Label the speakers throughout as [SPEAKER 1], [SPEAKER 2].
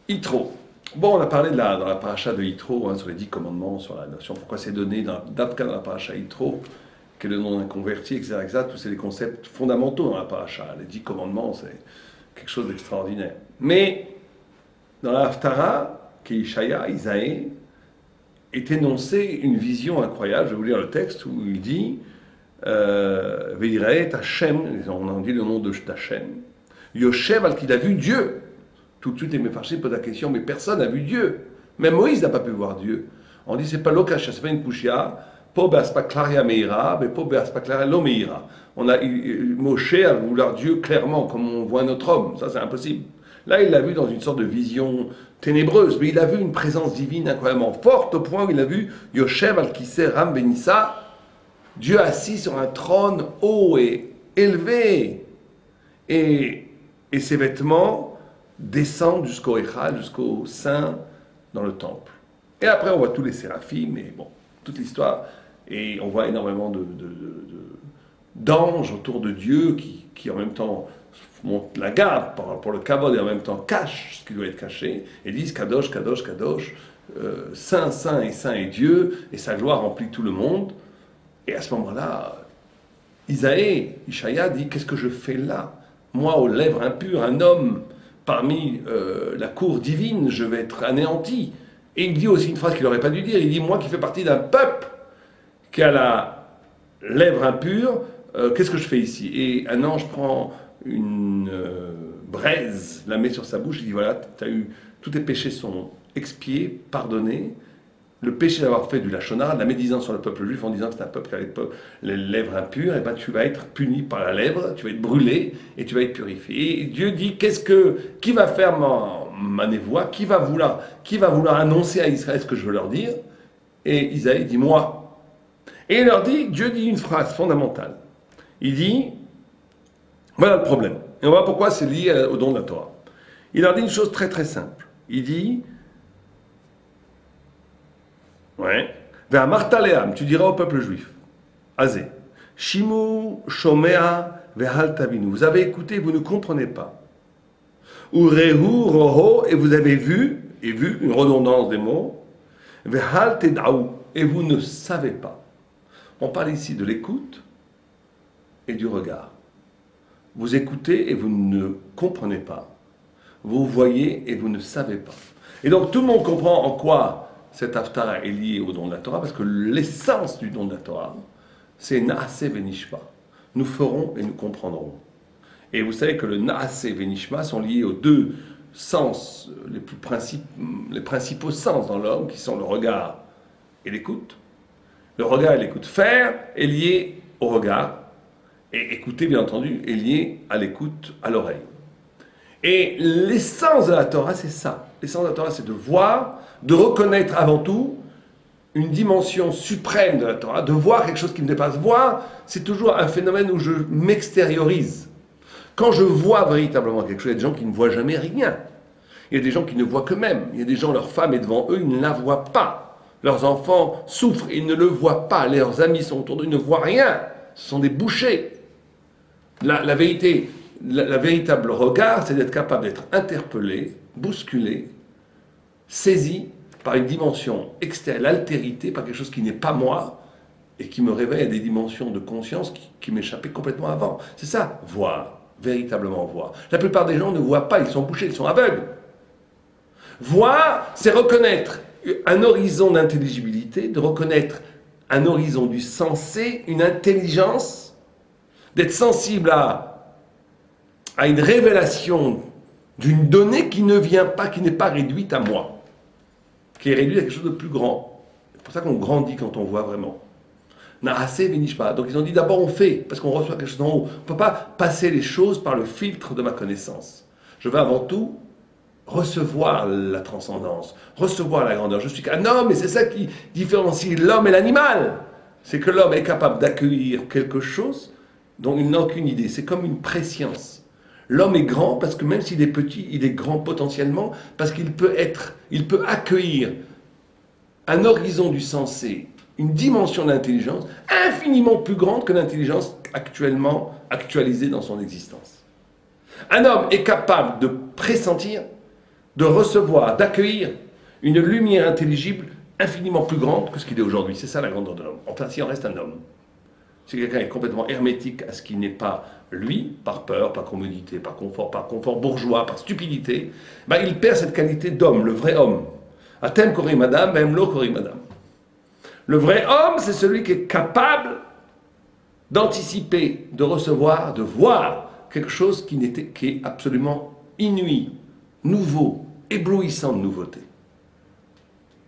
[SPEAKER 1] Yitro. Bon, on a parlé dans la paracha de Yitro, sur les 10 commandements, sur la notion, pourquoi c'est donné d'Avka dans la paracha Yitro, quel est le nom d'un converti, etc. Tous c'est des concepts fondamentaux dans la paracha. Les 10 commandements, c'est quelque chose d'extraordinaire. Mais dans la Haftara, qui est Ishaïa, Isaïe, est énoncée une vision incroyable. Je vais vous lire le texte où il dit Veiraet Hashem, on en dit le nom de Hashem, Yoshev, qu'il a vu Dieu. Tout de suite, les méfarchés posent la question, mais personne n'a vu Dieu. Même Moïse n'a pas pu voir Dieu. On dit, c'est pas l'okasha, c'est pas une kushia, po be'aspaklaria meira, mais po be'aspaklaria lo meira. Moshe a voulu voir Dieu clairement, comme on voit notre homme. Ça, c'est impossible. Là, il l'a vu dans une sorte de vision ténébreuse, mais il a vu une présence divine incroyablement forte, au point où il a vu Yoshev al-Kiseh Ram Benissa, Dieu assis sur un trône haut et élevé. Et ses vêtements descendent jusqu'au Echad, jusqu'au Saint dans le temple. Et après, on voit tous les séraphim, mais bon, toute l'histoire. Et on voit énormément d'anges autour de Dieu qui en même temps montent la garde pour le kavod et en même temps cachent ce qui doit être caché et disent Kadosh, Kadosh, Kadosh, Saint, Saint est Dieu, et sa gloire remplit tout le monde. Et à ce moment-là, Ishaïa dit qu'est-ce que je fais là? Moi, aux lèvres impures, un homme parmi la cour divine, je vais être anéanti. Et il dit aussi une phrase qu'il n'aurait pas dû dire, il dit, moi qui fais partie d'un peuple qui a la lèvre impure, qu'est-ce que je fais ici? Et un ange prend une braise, la met sur sa bouche, il dit, voilà, tous tes péchés sont expiés, pardonnés. Le péché d'avoir fait du lachonara, de la médisance sur le peuple juif en disant que c'est un peuple qui a les lèvres impures, et ben tu vas être puni par la lèvre, tu vas être brûlé et tu vas être purifié. Et Dieu dit qui va faire ma névoie, qui va vouloir annoncer à Israël ce que je veux leur dire? Et Isaïe dit moi. Et il leur dit, Dieu dit une phrase fondamentale. Il dit, voilà le problème. Et on va voir pourquoi c'est lié au don de la Torah. Il leur dit une chose très très simple. Il dit, ouais. Vers Martaleam, tu diras au peuple juif, Azé, Shimu Shomea Vehal Tavinu. Vous avez écouté, vous ne comprenez pas. Urehu Roho, et vous avez vu, une redondance des mots, Vehal Tedaou, et vous ne savez pas. On parle ici de l'écoute et du regard. Vous écoutez et vous ne comprenez pas. Vous voyez et vous ne savez pas. Et donc tout le monde comprend en quoi cet Haftara est lié au don de la Torah, parce que l'essence du don de la Torah, c'est Naaseh Venishma. Nous ferons et nous comprendrons. Et vous savez que le Naaseh Venishma sont liés aux deux sens, les principaux sens dans l'homme, qui sont le regard et l'écoute. Le regard et l'écoute. Faire est lié au regard, et écouter, bien entendu, est lié à l'écoute, à l'oreille. Et l'essence de la Torah, c'est ça. L'essence de la Torah, c'est de voir, de reconnaître avant tout une dimension suprême de la Torah, de voir quelque chose qui me dépasse. Voir, c'est toujours un phénomène où je m'extériorise. Quand je vois véritablement quelque chose, il y a des gens qui ne voient jamais rien. Il y a des gens qui ne voient qu'eux-mêmes. Il y a des gens, leur femme est devant eux, ils ne la voient pas. Leurs enfants souffrent, ils ne le voient pas. Leurs amis sont autour d'eux, ils ne voient rien. Ce sont des bouchers. La vérité, la véritable regard, c'est d'être capable d'être interpellé, bousculé, saisi par une dimension extérieure, l'altérité, par quelque chose qui n'est pas moi, et qui me réveille à des dimensions de conscience qui m'échappaient complètement avant. C'est ça, voir, véritablement voir. La plupart des gens ne voient pas, ils sont bouchés, ils sont aveugles. Voir, c'est reconnaître un horizon d'intelligibilité, de reconnaître un horizon du sensé, une intelligence, d'être sensible à une révélation d'une donnée qui ne vient pas, qui n'est pas réduite à moi, qui est réduite à quelque chose de plus grand. C'est pour ça qu'on grandit quand on voit vraiment. Naaseh Venishma. Donc ils ont dit d'abord on fait, parce qu'on reçoit quelque chose d'en haut. On ne peut pas passer les choses par le filtre de ma connaissance. Je veux avant tout recevoir la transcendance, recevoir la grandeur. Je suis qu'un homme, et c'est ça qui différencie l'homme et l'animal. C'est que l'homme est capable d'accueillir quelque chose dont il n'a aucune idée. C'est comme une préscience. L'homme est grand parce que même s'il est petit, il est grand potentiellement parce qu'il peut accueillir un horizon du sensé, une dimension d'intelligence infiniment plus grande que l'intelligence actuellement actualisée dans son existence. Un homme est capable de pressentir de recevoir, d'accueillir une lumière intelligible infiniment plus grande que ce qu'il est aujourd'hui. C'est ça la grandeur de l'homme. Enfin, si on reste un homme, si quelqu'un est complètement hermétique à ce qui n'est pas lui, par peur, par commodité, par confort bourgeois, par stupidité, ben il perd cette qualité d'homme, le vrai homme. Atem kori madame, même lo kori madame. Le vrai homme, c'est celui qui est capable d'anticiper, de recevoir, de voir quelque chose qui est absolument inouï, nouveau, éblouissant de nouveauté.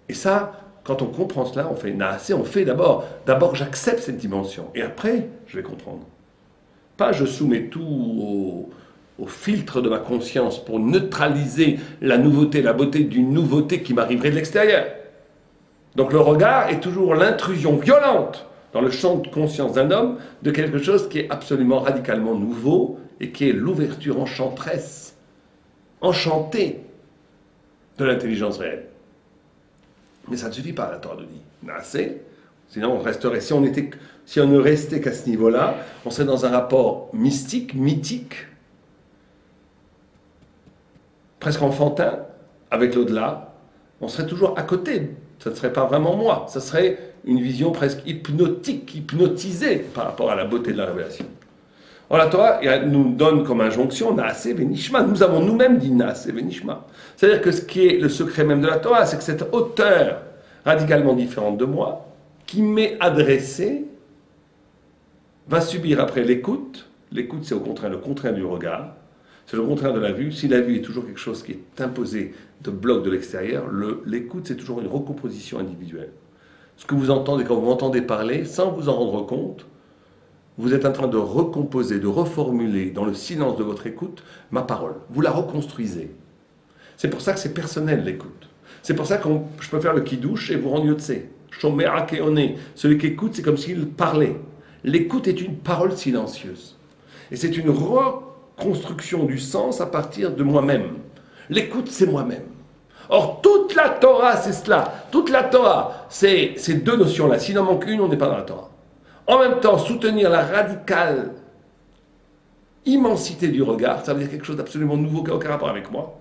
[SPEAKER 1] Et ça, quand on comprend cela, on fait naasé, on fait d'abord j'accepte cette dimension, et après, je vais comprendre. Pas je soumets tout au filtre de ma conscience pour neutraliser la nouveauté, la beauté d'une nouveauté qui m'arriverait de l'extérieur. Donc le regard est toujours l'intrusion violente dans le champ de conscience d'un homme de quelque chose qui est absolument radicalement nouveau et qui est l'ouverture enchanteresse, enchantée de l'intelligence réelle. Mais ça ne suffit pas, la Torah nous dit. Assez. Sinon, on resterait, si on ne restait qu'à ce niveau-là, on serait dans un rapport mystique, mythique, presque enfantin, avec l'au-delà. On serait toujours à côté. Ça ne serait pas vraiment moi. Ça serait une vision presque hypnotique, hypnotisée par rapport à la beauté de la révélation. Alors la Torah nous donne comme injonction Naase Venishma. Nous avons nous-mêmes dit Naase Venishma. C'est-à-dire que ce qui est le secret même de la Torah, c'est que cette hauteur radicalement différente de moi, qui m'est adressée, va subir après l'écoute. L'écoute, c'est au contraire le contraire du regard. C'est le contraire de la vue. Si la vue est toujours quelque chose qui est imposé de bloc de l'extérieur, l'écoute, c'est toujours une recomposition individuelle. Ce que vous entendez quand vous m'entendez parler, sans vous en rendre compte, vous êtes en train de recomposer, de reformuler dans le silence de votre écoute ma parole. Vous la reconstruisez. C'est pour ça que c'est personnel l'écoute. C'est pour ça que je peux faire le kidouche et vous rendre yotse. Shomer keone. Celui qui écoute, c'est comme s'il parlait. L'écoute est une parole silencieuse. Et c'est une reconstruction du sens à partir de moi-même. L'écoute, c'est moi-même. Or, toute la Torah, c'est cela. Toute la Torah, c'est ces deux notions-là. S'il en manque une, on n'est pas dans la Torah. En même temps, soutenir la radicale immensité du regard, ça veut dire quelque chose d'absolument nouveau qui n'a aucun rapport avec moi.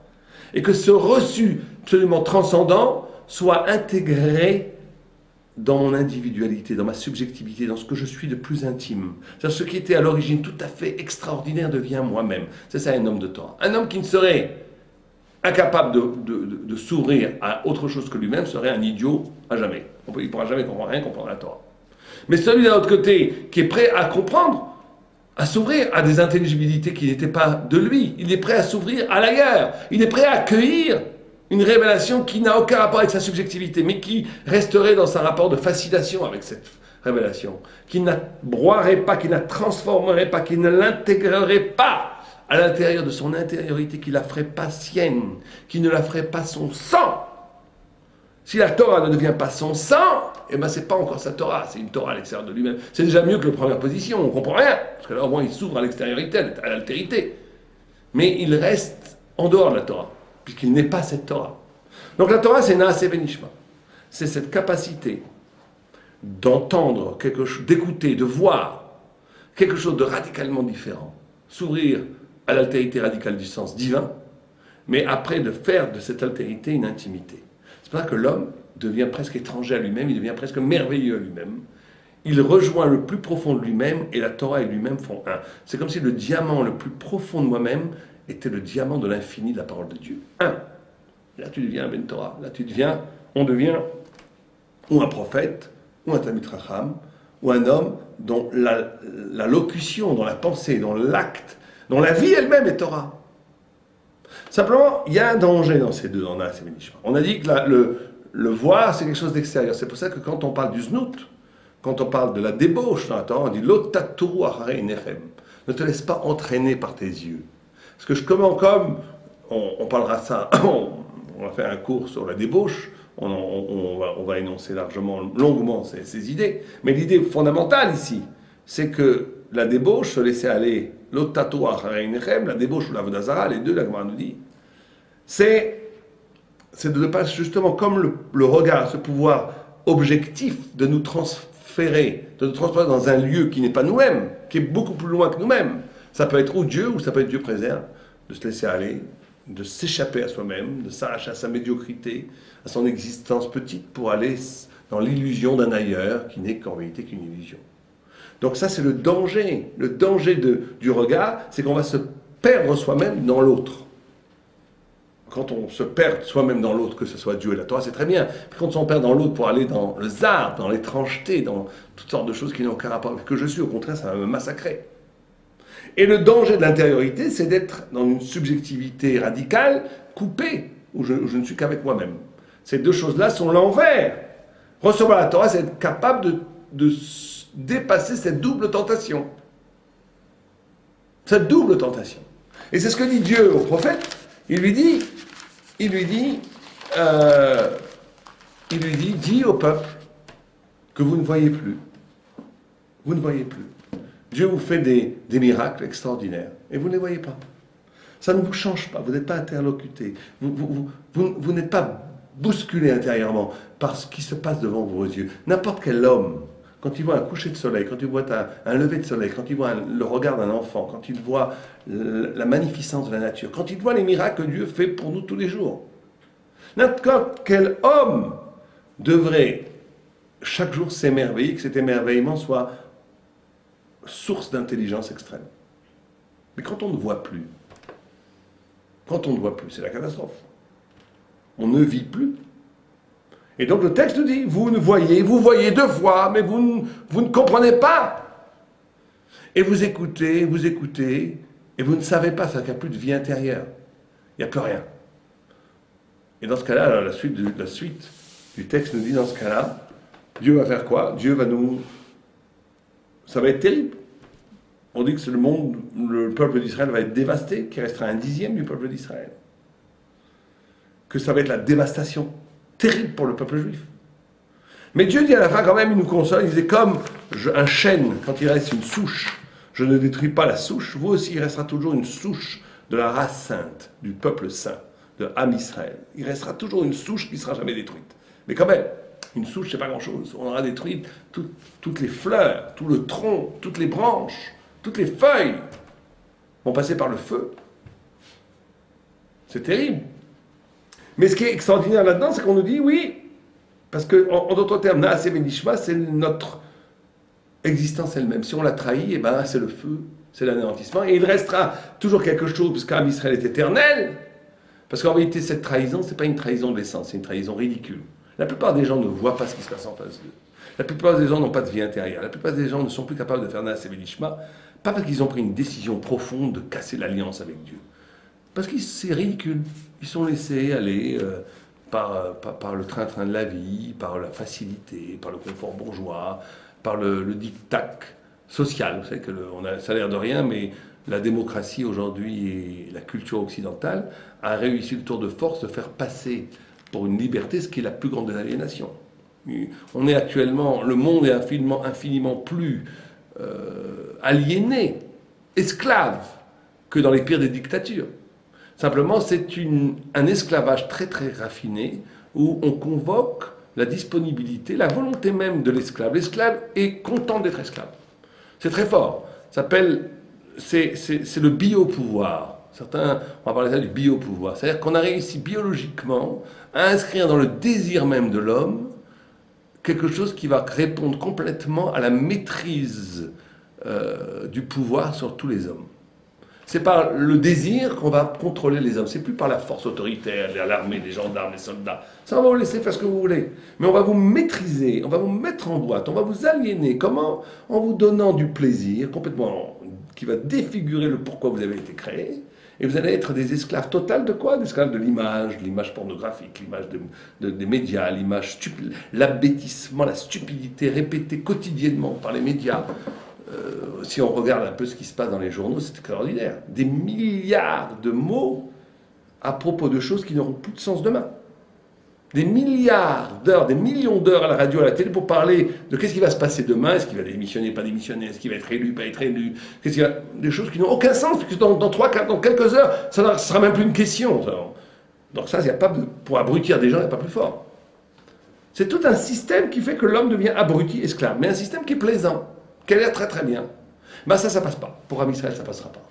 [SPEAKER 1] Et que ce reçu absolument transcendant soit intégré dans mon individualité, dans ma subjectivité, dans ce que je suis de plus intime. C'est-à-dire ce qui était à l'origine tout à fait extraordinaire devient moi-même. C'est ça un homme de Torah. Un homme qui ne serait incapable de s'ouvrir à autre chose que lui-même serait un idiot à jamais. Il ne pourra jamais comprendre la Torah. Mais celui d'un autre côté qui est prêt à comprendre, à s'ouvrir à des intelligibilités qui n'étaient pas de lui, il est prêt à s'ouvrir à l'ailleurs, il est prêt à accueillir une révélation qui n'a aucun rapport avec sa subjectivité, mais qui resterait dans un rapport de fascination avec cette révélation, qui n'abroierait pas, qui ne la transformerait pas, qui ne l'intégrerait pas à l'intérieur de son intériorité, qui ne la ferait pas sienne, qui ne la ferait pas son sang. Si la Torah ne devient pas son sang, eh ben c'est pas encore sa Torah, c'est une Torah à l'extérieur de lui-même. C'est déjà mieux que la première position, on ne comprend rien, parce que là au moins il s'ouvre à l'extériorité, à l'altérité. Mais il reste en dehors de la Torah, puisqu'il n'est pas cette Torah. Donc la Torah, c'est Naaseh Benishma. C'est cette capacité d'entendre quelque chose, d'écouter, de voir quelque chose de radicalement différent, s'ouvrir à l'altérité radicale du sens divin, mais après de faire de cette altérité une intimité. C'est pour ça que l'homme devient presque étranger à lui-même, il devient presque merveilleux à lui-même. Il rejoint le plus profond de lui-même et la Torah et lui-même font un. C'est comme si le diamant le plus profond de moi-même était le diamant de l'infini de la parole de Dieu. Un. Là tu deviens un Ben Torah, là on devient ou un prophète, ou un Talmid Chacham, ou un homme dont la locution, dont la pensée, dont l'acte, dont la vie elle-même est Torah. Simplement, il y a un danger dans ces deux, dans Naaseh Benishma. On a dit que le voir, c'est quelque chose d'extérieur. C'est pour ça que quand on parle du znout, quand on parle de la débauche dans la Torah, on dit l'otaturu acharei nechem. Ne te laisse pas entraîner par tes yeux. Parce que comme on parlera ça, on va faire un cours sur la débauche, on va énoncer longuement ces idées. Mais l'idée fondamentale ici, c'est que la débauche, se laisser aller, l'otaturu acharei nechem, la débauche ou la vodazara, les deux, la Gemara nous dit, c'est de ne pas, justement, comme le regard, ce pouvoir objectif de nous transférer dans un lieu qui n'est pas nous-mêmes, qui est beaucoup plus loin que nous-mêmes. Ça peut être ou Dieu, ou ça peut être Dieu préserve, de se laisser aller de s'échapper à soi-même, de s'arracher à sa médiocrité, à son existence petite pour aller dans l'illusion d'un ailleurs qui n'est qu'en réalité qu'une illusion. Donc ça c'est le danger. Le danger du regard, c'est qu'on va se perdre soi-même dans l'autre. Quand on se perd soi-même dans l'autre, que ce soit Dieu et la Torah, c'est très bien. Puis quand on se perd dans l'autre pour aller dans le zard, dans l'étrangeté, dans toutes sortes de choses qui n'ont aucun rapport avec ce que je suis, au contraire, ça va me massacrer. Et le danger de l'intériorité, c'est d'être dans une subjectivité radicale, coupée, où je ne suis qu'avec moi-même. Ces deux choses-là sont l'envers. Recevoir la Torah, c'est être capable de dépasser cette double tentation. Cette double tentation. Et c'est ce que dit Dieu au prophète. Il lui dit, dis au peuple que vous ne voyez plus. Vous ne voyez plus. Dieu vous fait des miracles extraordinaires et vous ne les voyez pas. Ça ne vous change pas, vous n'êtes pas interlocuté. Vous n'êtes pas bousculé intérieurement par ce qui se passe devant vos yeux. N'importe quel homme, quand il voit un coucher de soleil, quand il voit un lever de soleil, quand il voit le regard d'un enfant, quand il voit la magnificence de la nature, quand il voit les miracles que Dieu fait pour nous tous les jours, n'importe quel homme devrait chaque jour s'émerveiller, que cet émerveillement soit source d'intelligence extrême. Mais quand on ne voit plus, c'est la catastrophe. On ne vit plus. Et donc le texte dit, vous voyez deux fois, mais vous ne comprenez pas. Et vous écoutez, et vous ne savez pas, ça qu'il n'y a plus de vie intérieure. Il n'y a plus rien. Et dans ce cas-là, la suite du texte nous dit, dans ce cas-là, Dieu va faire quoi? Ça va être terrible. On dit que c'est le peuple d'Israël va être dévasté, qu'il restera un dixième du peuple d'Israël. Que ça va être la dévastation terrible pour le peuple juif. Mais Dieu dit à la fin quand même, il nous console, il disait comme un chêne, quand il reste une souche, je ne détruis pas la souche, vous aussi il restera toujours une souche de la race sainte, du peuple saint, de Am Israël. Il restera toujours une souche qui ne sera jamais détruite. Mais quand même, une souche, c'est pas grand-chose. On aura détruit toutes les fleurs, tout le tronc, toutes les branches, toutes les feuilles vont passer par le feu. C'est terrible. Mais ce qui est extraordinaire là-dedans, c'est qu'on nous dit oui, parce qu'en d'autres termes, Naaseh Benishma, c'est notre existence elle-même. Si on la trahit, c'est le feu, c'est l'anéantissement, et il restera toujours quelque chose, parce qu'Am Israël est éternel, parce qu'en réalité, cette trahison, c'est pas une trahison de l'essence, c'est une trahison ridicule. La plupart des gens ne voient pas ce qui se passe en face d'eux. La plupart des gens n'ont pas de vie intérieure. La plupart des gens ne sont plus capables de faire Naaseh Benishma, pas parce qu'ils ont pris une décision profonde de casser l'alliance avec Dieu. Parce que c'est ridicule. Ils sont laissés aller par le train-train de la vie, par la facilité, par le confort bourgeois, par le diktat social. Vous savez que ça a l'air de rien, mais la démocratie aujourd'hui et la culture occidentale a réussi le tour de force de faire passer pour une liberté ce qui est la plus grande des aliénations. On est actuellement, le monde est infiniment plus aliéné, esclave, que dans les pires des dictatures. Simplement, c'est un esclavage très très raffiné où on convoque la disponibilité, la volonté même de l'esclave. L'esclave est content d'être esclave. C'est très fort. C'est le biopouvoir. Certains, on va parler ça du biopouvoir. C'est-à-dire qu'on a réussi biologiquement à inscrire dans le désir même de l'homme quelque chose qui va répondre complètement à la maîtrise du pouvoir sur tous les hommes. C'est par le désir qu'on va contrôler les hommes. C'est plus par la force autoritaire, l'armée, les gendarmes, les soldats. Ça, on va vous laisser faire ce que vous voulez. Mais on va vous maîtriser, on va vous mettre en boîte, on va vous aliéner. Comment? En vous donnant du plaisir complètement qui va défigurer le pourquoi vous avez été créé. Et vous allez être des esclaves totales de quoi? Des esclaves de l'image pornographique, l'image des médias, l'abêtissement, la stupidité répétée quotidiennement par les médias. Si on regarde un peu ce qui se passe dans les journaux, c'est extraordinaire. Des milliards de mots à propos de choses qui n'auront plus de sens demain. Des milliards d'heures, des millions d'heures à la radio, à la télé pour parler de qu'est-ce qui va se passer demain, est-ce qu'il va démissionner, pas démissionner, est-ce qu'il va être élu, pas être élu, des choses qui n'ont aucun sens, puisque dans quelques heures, ça ne sera même plus une question. Donc ça, il n'y a pas pour abrutir des gens, il n'y a pas plus fort. C'est tout un système qui fait que l'homme devient abruti, esclave, mais un système qui est plaisant, qui a l'air très très bien. Ça passe pas. Pour Am Israël, ça passera pas.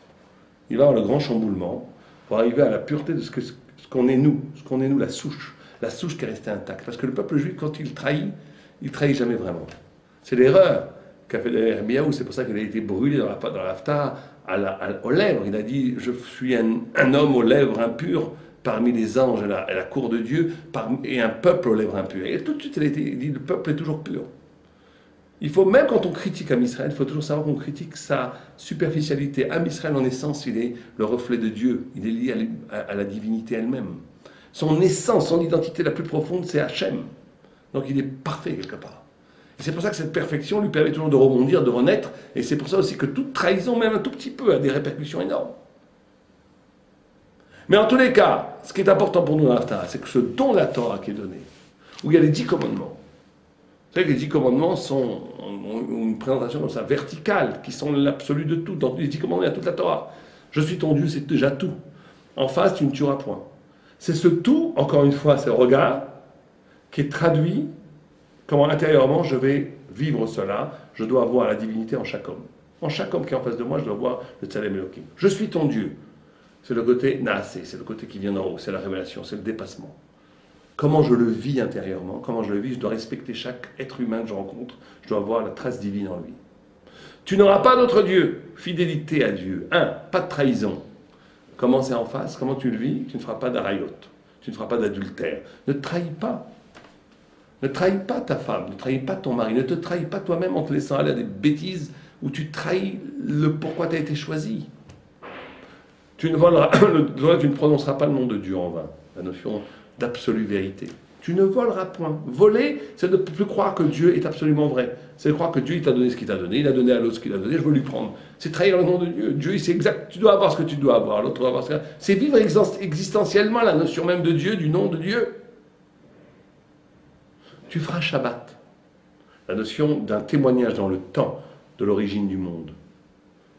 [SPEAKER 1] Il va y avoir le grand chamboulement. pour arriver à la pureté de ce qu'on est nous, la souche qui est restée intacte. Parce que le peuple juif, quand il trahit jamais vraiment. C'est l'erreur qu'a fait Yermiyahu, c'est pour ça qu'il a été brûlé dans l'Haftarah aux lèvres. Il a dit, je suis un homme aux lèvres impures parmi les anges et la cour de Dieu, et un peuple aux lèvres impures. Et tout de suite, il a dit, le peuple est toujours pur. Il faut, même quand on critique Am Israël, il faut toujours savoir qu'on critique sa superficialité. Am Israël, en essence, il est le reflet de Dieu. Il est lié à la divinité elle-même. Son essence, son identité la plus profonde, c'est Hachem. Donc il est parfait quelque part. Et c'est pour ça que cette perfection lui permet toujours de rebondir, de renaître. Et c'est pour ça aussi que toute trahison, même un tout petit peu, a des répercussions énormes. Mais en tous les cas, ce qui est important pour nous dans l'Haftarah, c'est que ce don de la Torah qui est donné, où il y a les 10 commandements, vous savez que les 10 commandements ont une présentation comme ça, verticale, qui sont l'absolu de tout. Dans les 10 commandements, il y a toute la Torah. Je suis ton Dieu, c'est déjà tout. En face, tu ne tueras point. C'est ce tout, encore une fois, c'est le regard, qui est traduit comment intérieurement je vais vivre cela. Je dois voir la divinité en chaque homme. En chaque homme qui est en face de moi, je dois voir le Tsalem Elohim. Je suis ton Dieu. C'est le côté Naasé, c'est le côté qui vient d'en haut, c'est la révélation, c'est le dépassement. Comment je le vis intérieurement, comment je le vis, je dois respecter chaque être humain que je rencontre, je dois voir la trace divine en lui. Tu n'auras pas d'autre Dieu, fidélité à Dieu. Pas de trahison. Comment c'est en face, comment tu le vis, tu ne feras pas d'arayot, tu ne feras pas d'adultère. Ne trahis pas. Ne trahis pas ta femme, ne trahis pas ton mari, ne te trahis pas toi-même en te laissant aller à des bêtises où tu trahis le pourquoi tu as été choisi. Tu ne prononceras pas le nom de Dieu en vain, la notion d'absolue vérité. Tu ne voleras point. Voler, c'est de ne plus croire que Dieu est absolument vrai. C'est de croire que Dieu, il t'a donné ce qu'il t'a donné, il a donné à l'autre ce qu'il a donné, je veux lui prendre. C'est trahir le nom de Dieu. Dieu, c'est exact, tu dois avoir ce que tu dois avoir, l'autre doit avoir ce que... C'est vivre existentiellement la notion même de Dieu, du nom de Dieu. Tu feras Shabbat. La notion d'un témoignage dans le temps de l'origine du monde.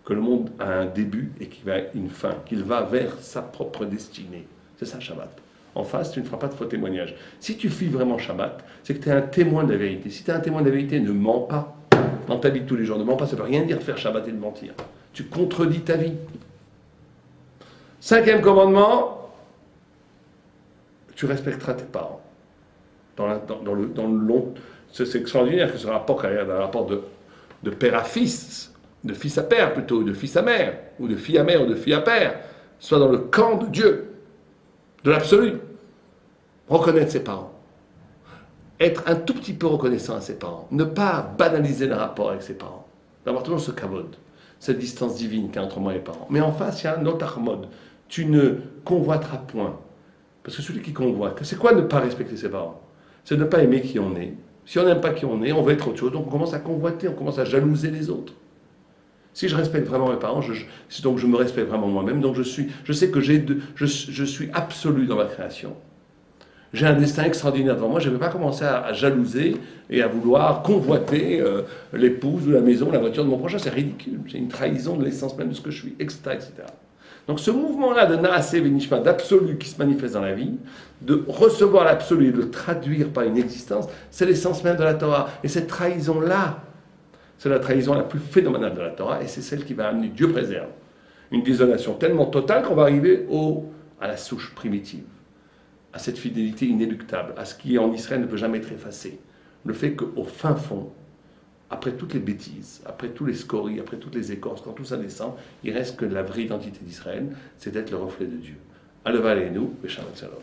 [SPEAKER 1] Que le monde a un début et qu'il va une fin, qu'il va vers sa propre destinée. C'est ça Shabbat. En face, tu ne feras pas de faux témoignages. Si tu vis vraiment Shabbat, c'est que tu es un témoin de la vérité. Si tu es un témoin de la vérité, ne mens pas dans ta vie de tous les jours. Ne mens pas, ça ne veut rien dire faire Shabbat et de mentir. Tu contredis ta vie. 5e commandement, tu respecteras tes parents. Dans le long, c'est extraordinaire que ce rapport, un rapport de père à fils, de fils à père plutôt, de fils à mère, ou de fille à mère, ou de fille à père, soit dans le camp de Dieu. De l'absolu. Reconnaître ses parents. Être un tout petit peu reconnaissant à ses parents. Ne pas banaliser le rapport avec ses parents. D'avoir toujours ce kavod, cette distance divine qu'il y a entre moi et les parents. Mais en face, il y a un autre mode. Tu ne convoiteras point. Parce que celui qui convoite, c'est quoi ne pas respecter ses parents? C'est ne pas aimer qui on est. Si on n'aime pas qui on est, on veut être autre chose. Donc on commence à convoiter, on commence à jalouser les autres. Si je respecte vraiment mes parents, donc je me respecte vraiment moi-même, donc je sais que je suis absolu dans ma création. J'ai un destin extraordinaire devant moi, je ne vais pas commencer à jalouser et à vouloir convoiter l'épouse ou la maison, la voiture de mon prochain, c'est ridicule. C'est une trahison de l'essence même de ce que je suis, etc. etc. Donc ce mouvement-là de Naasé Venishma, d'absolu qui se manifeste dans la vie, de recevoir l'absolu et de le traduire par une existence, c'est l'essence même de la Torah. Et cette trahison-là, c'est la trahison la plus phénoménale de la Torah et c'est celle qui va amener, Dieu préserve, une désolation tellement totale qu'on va arriver à la souche primitive, à cette fidélité inéluctable, à ce qui en Israël ne peut jamais être effacé. Le fait qu'au fin fond, après toutes les bêtises, après tous les scories, après toutes les écorces, quand tout ça descend, il reste que la vraie identité d'Israël, c'est d'être le reflet de Dieu. Aleva Aleinu, Beshalom Shalom.